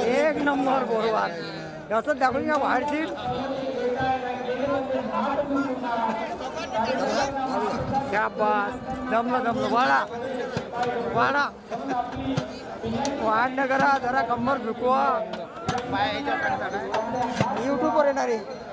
एक नंबर बरोबर असं दाखवून घ्या बाहेरची क्या बात जमलं जमलं वाडा वाडा वाढ न करा जरा कंबर झुकवा यूट्यूबवर येणार आहे